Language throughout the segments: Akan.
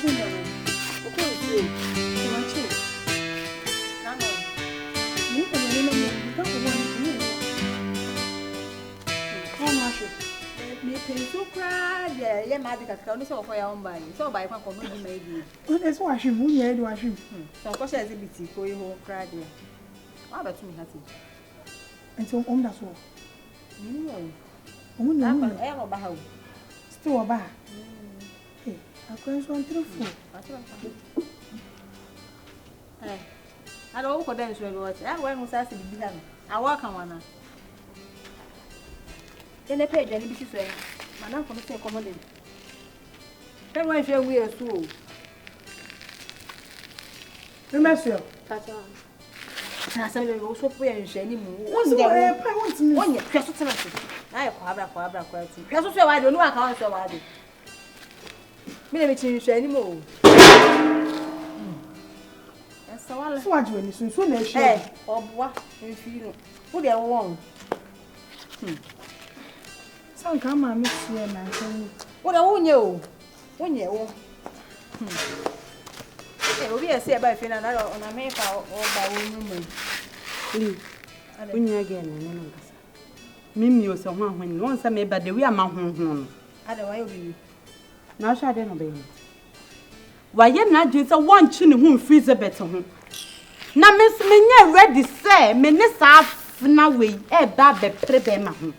So cry, yeah, magic at County for your own body. So by one community maybe. That's why she won't hear do I shoot. So of course, as a bit for you whole cry. How about me, Hattie? And so on that's all. No, still a bar. Hey, I can't want to fool. I don't go dance with what I went to be behind. I walk on one. In a page, and be say, Madame from the same commodity. Then why shall we assume? Remember, Somebody also put in shiny moon. What's the one? I don't know how so I do. Maybe shiny moon. And so I want you in soon as she or what if you put their wrong. Some come and miss you and I say, what I won't you? When you will be a say by Finland on America or by woman. When you again, Mimi was someone when once I made but the way I'm home. I don't know you. Now shall I don't obey him. Why, you're not just a one chin whom frees a better home. Now, Miss Minya ready, sir, Minister now way, a baby prebe.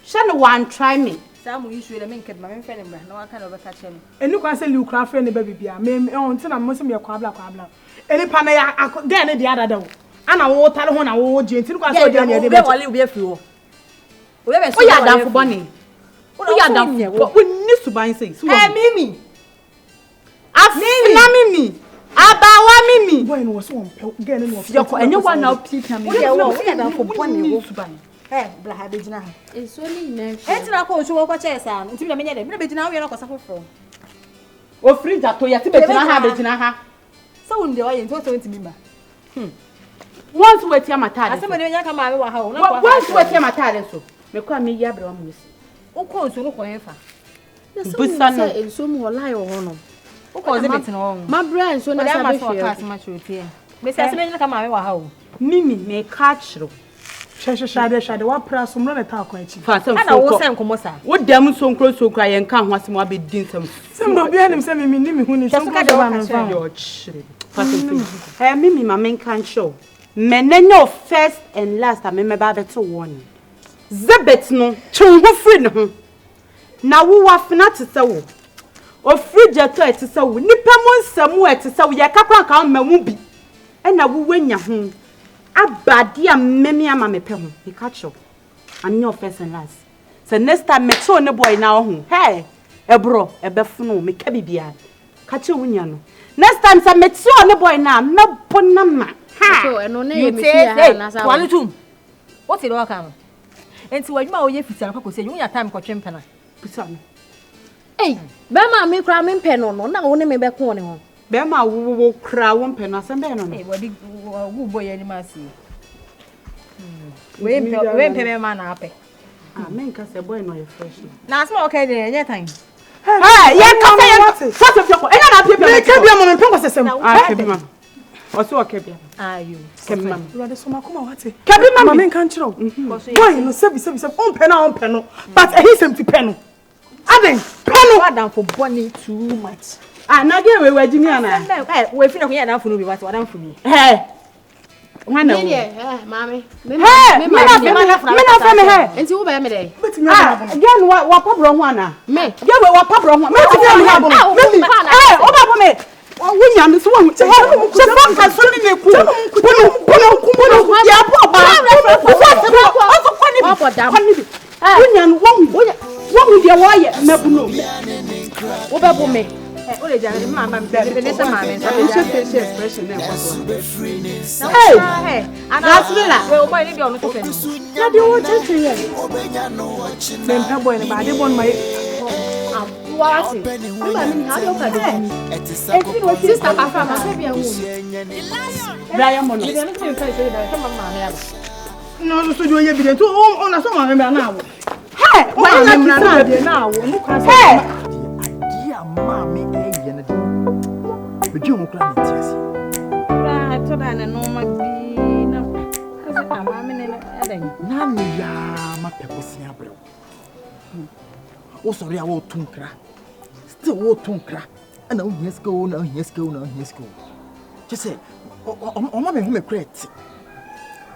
Shall one try me? Some we should make it my friend, no I can't catch him. And look, I say, you craft friend, baby, I may own till I must be a quabla. Any panaya, I could then the other door. And I won't tell one I won't do until I saw you be a few. We are done for Bonnie. We are done here. What we need to buy say. Mimi. Mimi. About Mimi. When was one getting off your anyone now people. We are done for Bonnie. Eh, Blahabijana. It's only next. It's not called to walk chairs and until the minute, maybe now we are not suffer from. Or free that to Yatibet. So in the way in 20 once wait your matter. Somebody come out of our home. Once wait your matter. So, me call me Yabram. O calls to look for him. Busana and so more lie or honor. O calls it on my brain, so that I must much with here. Mrs. Come out of our home. Mimi may catch you. Shadow, what press from run a talk quite. I will send Comosa. What damn so close to cry and can't want more be doing some of them sending me who is some kind of your Mimi, my main can't show. Men no first and last, I remember better one. Zebet no, chung who free no. Now we were not to say, or free jet to say, Nippon somewhere to say, we are capable of movie. And now we win your home. Abadia memi ama me pehun he catch up and no first and last so next time me so ne boy na ho hey ebro ebefunu me ka bibia catch wunya no next time say me so ne boy na me bonama ha so eno na ye me fia na sa one two what is work am enti wadwuma wo ye fitara kwa say wunya time ko twempena bisa no eh be ma me kra me mpe no na wo ne me be ko ne ho be ma wo kra wo mpe no asem be no no wadi gu boy ani masi we mpe me ma na ape ah men ka say boy no ye fresh na asma okay dey any time hey ye ka say what of your ena na pia me ka bia mo me pon ko sesem ah kebi ma oso kebi ayo kebi ma brother so makoma wate kebi ma men kan chiro boy no sebi on pe no but he sem ti pe no aden pe no adam for bonny too much. Ah, na ge we wajimi ana. Eh, we fi na kunya dan funu bi what dan funu. Eh. Wana wo. Mami. Me na fa me he. Enti wo ba me dey. Ah, again wa pabro ho ana. Me. Ge we wa pabro ho. Me ti me ha bo. Eh, o ba bo me. Wo nya me so wo. Se fa so ni me ku. Kuno. Ya bo ba. O so kwani bi. Wa dam. Wo nya no wo de wo ye mebu no. Wo ba bo me. O le jare mama me be se mama me. Facial expression na kwa. Hey, that's me la. We o boy ni bi onu to fe. Na de wo cheche ye. Me mpa boy ni ba de bon my What? Mama me how do ka do? Enti no sister ka fa ma se bi an wo. Brian Mono. Ni be no se fe se da so mama me aba. no so do ye bi de to on na so ma me na wo. Hey, why na na de na wo. No kwa se. Idea mama me e ye na bedwe mo kra ntiasi Kra to da na no ma bi na asa ma me ne adan na me ya ma pekosia brew wo sorry a wo tunkra still wo tunkra ana wo hiesko na hiesko just say o ma me hu me crate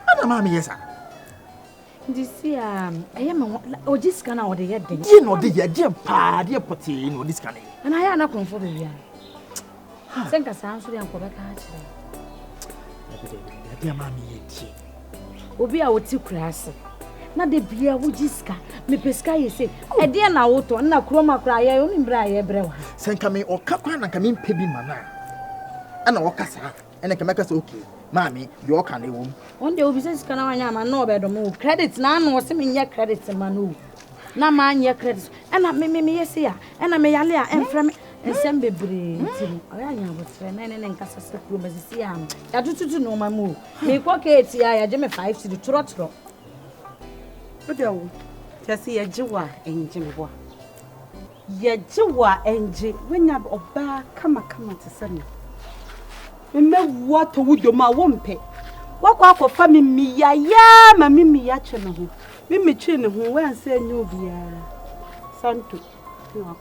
ana ma me yesa Disi eye me o jiska na o de yeden di no de ye de pa de poti no this can na ya na konfo be bia senka sanso de anko be ka akire de ma me yeti obi a woti kurase na de bia wo jiska me peska yese e de na woto na kroma kra ye oni mbra ye brewa senka me o ka kwa na ka me pebi mana ana wo kasa ene ka meka so okay Mami, you can do. One day, we say, can I know about the move? Credits now, no, sending your credits, Manu. Now, man, your credits. And I may yes, here, and I may alia and from and send baby. I am with friend and Nkansah room as I see. I do to know my move. Make okay, I Jimmy 5 to the trotro. Just see a Jewa and Jimmy Boy. Ye Jewa and J when you have a bar, come to send. Me what would you ma wompe? What for family me ya mammy me yachino. Me chin who went say no be Santo. No,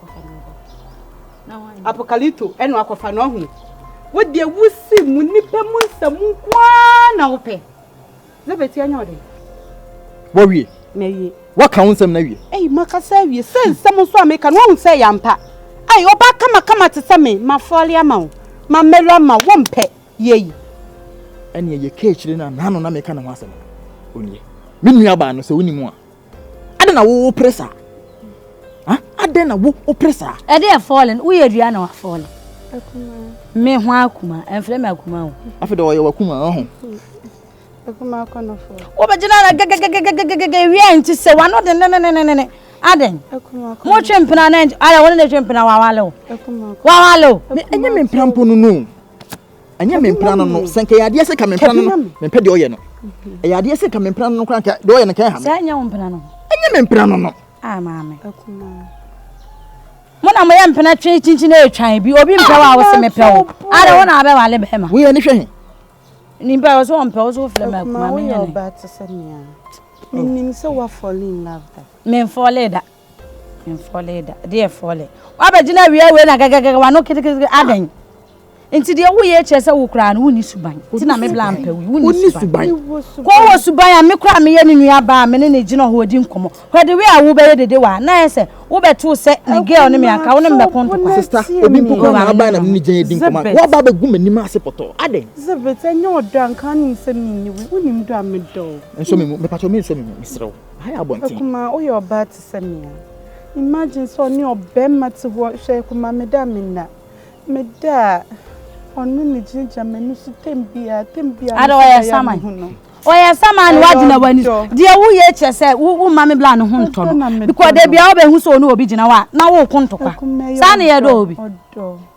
Apocalito and Wakofano. What dear would see Munipamus some one ope. The Betiano. Worry. May What counts them navy? Eh, Macasavi says someone so make an won't say yampa. Ay, oba come to some my folly amount. Ma melama wompe ye ene ye cage na na no na meka na wasem oni me nua ba no se woni mu a ade na wo pressa ha ade na wo pressa E dey fallen, we adua na wa fallen. Me ho akuma, enfre me akuma o. afi do ye wakuma ho akuma kono fo Wo be gina na wi anti se wa no de ne aden akuma mo twempena na ala wona de twempena wa wale akuma wale enye me mprampo no enye me mprano no senke yade se ka me mprano no me pede oye no yade se ka me mprano no kran ka de oye no kan ha se anya wo mpena no enye me mprano no maame akuma mo na mo ya mpena twe chinchin e twan bi obi mpa wa wo se me pe wo ala wona abe wale be ma we ni hwe ni mpa wo so mpa wo so fle ma akuma me ne ba to sanya minim se wa fall in love that me fall da dey fall wa be gina wi we na gagaga wa no kitikiti aden Inti de wo ye chese wo kra no woni suban ti na me bla mpa woni suban ko wo suban a me kra me ye ne nua ba me ne gina ho odi nkomo ho de we a wo be ye dede wa na ese wo beto se ne girl ne me aka wo ne me konto sister obi mpo na ba na me gina edi nkomo wo ba ba gu manim ase poto aden zebet enyo odan kan ni se mi woni mdo amedo enso me pacho me so me misrew ha ya bontin kuma o yo ba ti se me imagine so ni obema ti ho hwe kuma me da onu ni jinja menu su tembia ada oya saman wajina wani dia wo ye chese wo mame bla no honto no because de bia obe hu so no obi gina wa na wo konto kwa sa na ye do obi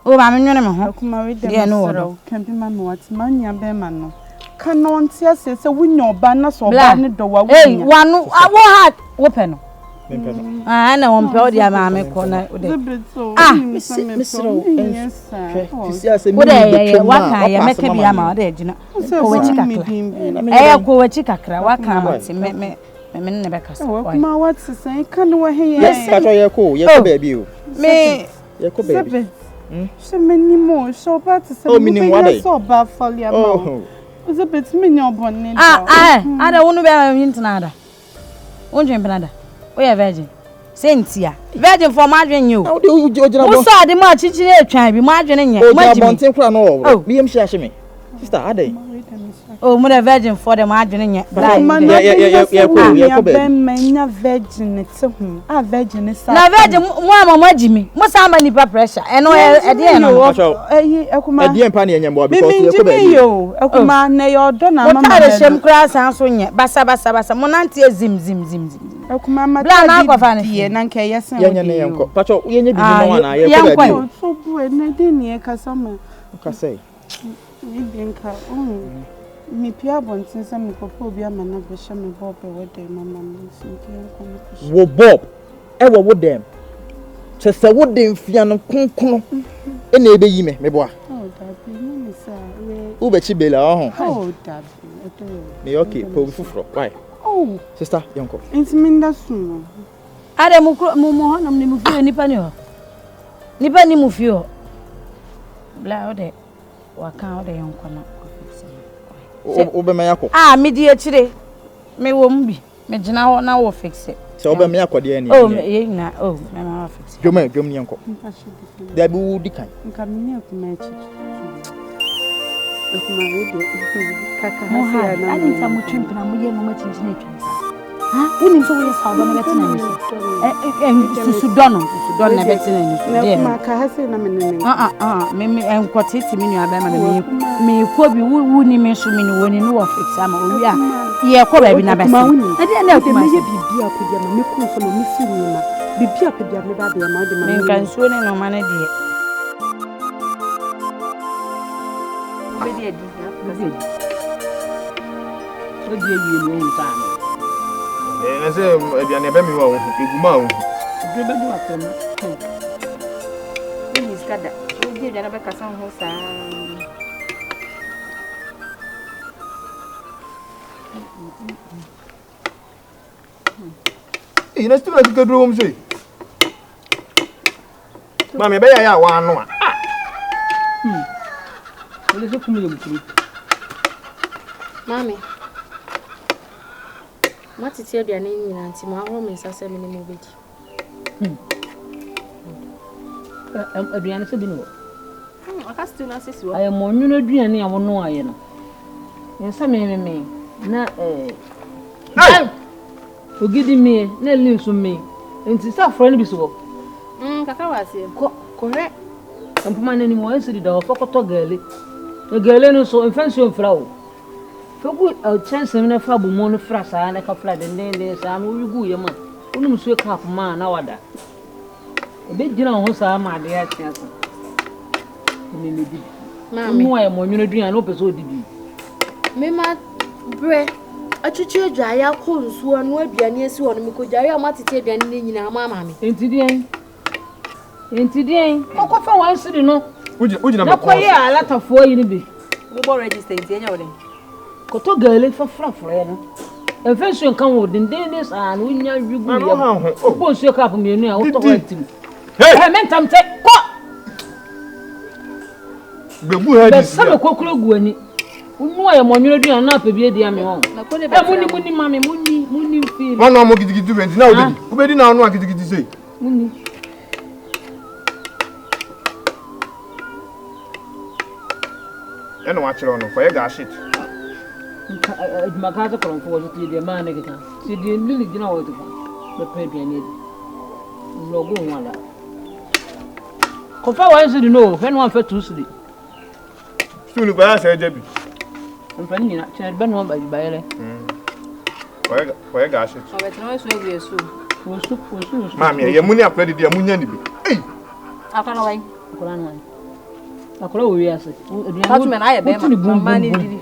o ba me nwene me ho kuma we de no kan bi ma me wat manya be ma no kan on tia se wunya oba na so oba ne do wa wunya wanu wo hat wo pe no na won pe o dia ma me ko na o de misro o de wa kan ya meka bia ma o de gina ko wachi kakra wa kan ma ti me ne be kasa kuma what say kan wa he yes ka ye ko baby o me ye ko baby se meni mo so ba ti se me so ba falia ma o ze bet me nya obonne ada wonu be yintina ada wonje mpenada we virgin sentia virgin for madwen you wo so ade ma chichire atwan bi madwen nye ma bonten kura no wo bi em hia me sister ade oh mo virgin for the madwen nye ya ko be menya virgin te hu virgin sa na virgin mo amama jimi mo samba ni pressure eno e de no akuma e de empa na nyambo because ya ko be yo akuma na yo do na mama mo tare shem kura san so nye basa mo nante zim akuma ma bla na akwa die na nke yesen yenye ne yenko pacho yenye bi no na ye ko be yo so bu na de ni e kasama ka say ni binka mi pia bontin se mi popo obi amana be hye me bob e we dem mama mi sinki wo bob e wo dem chese wo dem fia no konkon ene ebe yi me boa. Oh, Dabi, me sir. Who be chi bela oh. Oh, Dabi. Me okay, po fufro. Why? Oh, sister, yonko. Intiminda sumo. Ade mu ho nam ni mu fie nipa ni ho. Nipa ni mu fie ho. Bla ode waka ode yonko na. Obe me yakọ. Ah, me di akire. Me wo mbi. Me gina ho na wo fix it. So obe me yakọ de ani. Oh, me na. Oh, me ma fix it. Dwom ni yonko. Da bi wo di kan. Nka me ni akuma echi. Akuma we kaka Mo ha, ani ta mo twimp na mo ye no ma chinchina etwa. Ha, woni so wo ye sawo na beti na ni so. Susu dono na beti na ni so. Na kuma ka ha se na me ne. Me enkotiti mi nua ba ma me ko bi wu ni me so mi ni woni no wo fix ama owi a ye ko ba bi na besi. E de na kuma ye bibia pedia ma me kun so ma me si ni ma. Bibia pedia me ba de ma de ma. Me Nkansah ni no ma na de. Obedi edi. Odi eyi ni o nta. Na se aduane be mi wa wo eguma wo. Debe do atem. Ni skada. Odi aduane be kasa ho sa. Na stu na tikadro wo mse. Mama be ya wa anu a. Ele se kumu yemu. Mami. Matiti aduane nyina nti ma ho me sase me ne mo bedi. Aduane se bi no. Aka stu na sisi wo. Aye mo nwunu aduane a wono aye no. Nsa me na ogidi me na linsu me. Nti sa fro ne bi so. Kaka wase. Correct. Ampuma na ni mo ensiri da ofokoto gale. Gale no so mfanso mfra wo. Fogu chance me na fa bu mo no fra sa na ka fra den sa no yugu ye ma. Unum so ka ma na wada. Ebe gina ho sa ma de ya chance. Me me di. Mami. Mo aye mo nwunu aduane no pese odi bi. Me ma bre achuchu adwa ya ko nsuo no aduane esi wo no me ko jare a matiti aduane ne nyina ma mami. Enti dien. Kokofa wan sidi no. Uji na Na koye alatafo yi ni bi. Wo bo register enti enya wo den. Koto gale fa frafra no. Enfenso nkan wo den sa no nya yugu ye. Obo nsuo ka po mienu a wo to wa tim. Hey, mentam te ko. Bebu ha di. Be sabe kokoro gu ani. Unu aye mo nwunu aduane na apebie di ame ho. Na ko ne be. Muni mami muni feel. Wana mo gidigidi benti na obedi. Obedi na anu gidigidi sei. Muni. Eno wa chiro no ko ye ga shit. Makaza koronfo wo ti de ma ne kita. Si de lili gina wo to. Be pe aduane di. Logo wala. Kofa wa nsi di no, fe no anfa tu sidi. Sunu ba sa eje bi. Anfa ni na che be no ba bi bayele. Ko ye ga shit. O be tno so ebu esu. Wo su. Mami ye muni apre di amunya ni bi. Eh. Aka no wai. Akora no. Akora wo wi ase. Fatu me na aye be ma. Mama ni didi.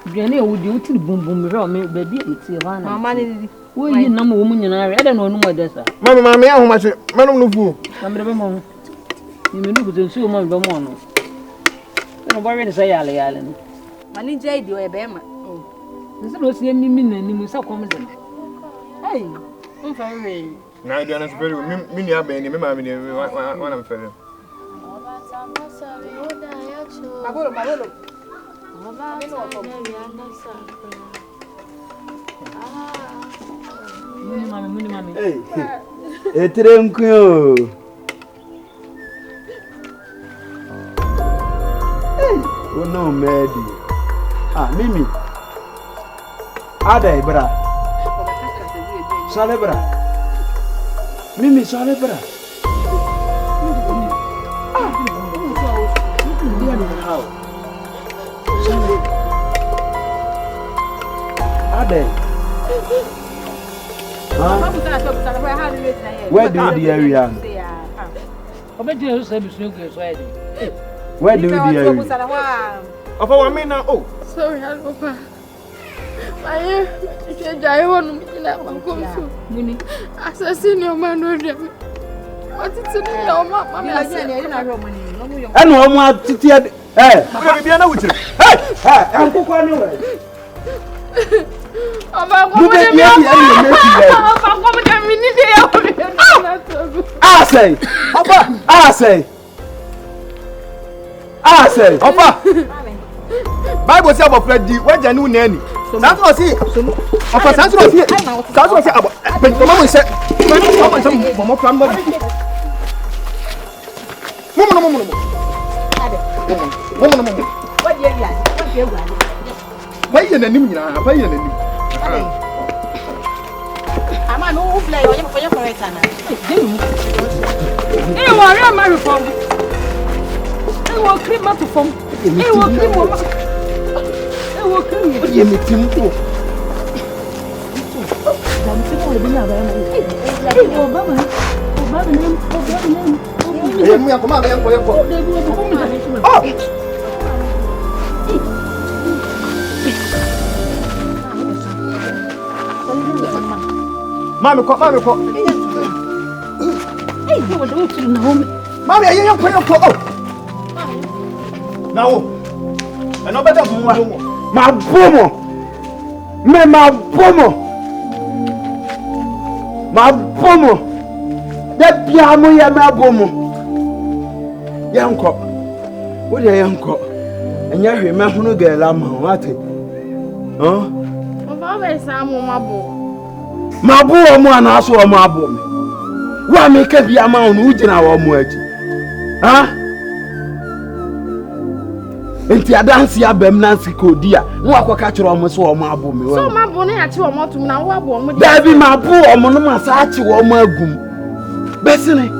Aduane wo di utini bum re o me ba bi eti ha na. Mama ni didi. Wo yi na mo wo munyina re. Ede no onu mo desa. Mami ahoma che. Manum no fu. Amre be mo. Ni me nugu tensi o mo be mo no. No bo re ni say yale no. Mani je idi o e be ma. Nse no si mimi na ni mu sa kom ze. Hey, Mfa re. Na do na super mi ni aben ni me mami ni wana mfere. Magolo. Muni mami. Hey. Etrenkuyo. Hey, oh no medi. Mimi. Ada ibra. Sale bra. Mimi sale bra. Ada. Where do the area? Obeji so bi sunu gbe so ede. Where do the area? Ofa wa me na Sorry, Papa. Aye, je jai wonu mi na mankomso. Muni. Assassin your man no dem. What is it now, Mama? Mi la je ni na ro mo ni. No And one more titi eh Baby na wuchire. hey anko kwa ni we Aba ko mo be dia dia ni make you Aba ko mo dem ni de ya I say Opa. Bible say about Freddy, when Janu Nanny. That's what see. Opa, that's what see. That's what say about. But mama say, mama say mama plan mama. Mama. What you like? What you want? Why you na nim nyina? Why you na nim? Ama no play o yem for correct ana. Eh, worry am I from. Eh, wo cream ma to form. Eh, wo cream wo ma. Eh, wo cream. O ye me tim to. Dan ti mo bi na ba ma. Eh, o baba. O baba nem. Eh, mu ya ko ma ga yan ko. Oh. Mami ko. Eh, wo do tu na home. Mami ayen yan ko. Oh. Nawo. Eno beta fu wa. ma bomo da bia mo ya ma bomo yanko wo de yanko enya hwe ma hunu gela ma wate Baba be sa mo mabo. Mabu omo anaso omo abo me. Wa me ka bia ma onu ugina wo mo aji. Ha? Enti adansi abem nansi kodia. No akoka kire omo so omo abo me. So mabo na ya chi omo tum na wo abo omo. Dabi mabu omo no masa achi wo mo agum. Besine.